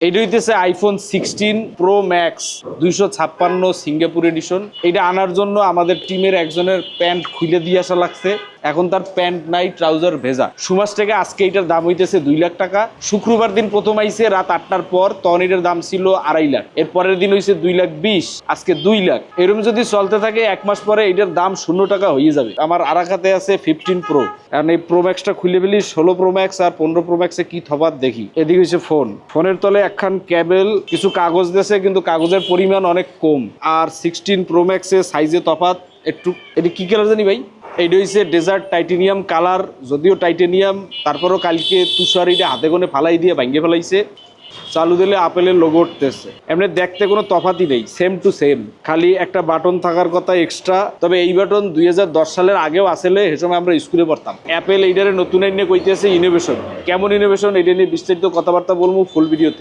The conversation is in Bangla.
এইটা হইতেছে iPhone 16 pro max 256 Singapore edition. এটা আনার জন্য আমাদের টিমের একজনের প্যান্ট খুলে দিয়ে আসা লাগছে। এখন তার প্যান্ট নাই, ট্রাউজার ভেজা। সুমাস থেকে আজকে এটার দাম হইতেছে 2 লাখ টাকা। শুক্রবার দিন প্রথম আইছে রাত 8টার পর, তখন এটার দাম ছিল 2.5 লাখ। এর পরের দিন হইছে 2,20,000, আজকে 2 লাখ। এরকম যদি চলতে থাকে 1 মাস পরে এটার দাম 0 টাকা হয়ে যাবে। আমার আরাকাতে আছে 15 প্রো। এখন এই প্রো ম্যাক্সটা খুলে ফেলি। 16 প্রো ম্যাক্স আর 15 প্রো ম্যাক্সে কি তফাৎ দেখি। এদিকে হচ্ছে ফোনের তলে একখান কেবল, কিছু কাগজ দিয়েছে কিন্তু কাগজের পরিমাণ অনেক কম। আর 16 প্রো ম্যাক্সে সাইজে তফাৎ একটু। এটা কি কালার জানি ভাই? এইটা হচ্ছে ডেজার্ট টাইটেনিয়াম কালার। যদিও টাইটেনিয়াম, তারপরও কালকে তুষার এটা হাতে কোণে ফালাই দিয়ে ভাঙ্গে ফেলাইছে। চালু দিলে আপেলের লোগো উঠতেছে। এমনি দেখতে কোনো তফাতই নেই, সেম টু সেম। খালি একটা বাটন থাকার কথা এক্সট্রা। তবে এই বাটন 2010 সালের আগেও আসলে, সে সময় আমরা স্কুলে পড়তাম। অ্যাপেল এইটারে নতুন এনে কইতেছে ইনোভেশন। কেমন ইনোভেশন এটা নিয়ে বিস্তারিত কথাবার্তা বলবো ফুল ভিডিওতে।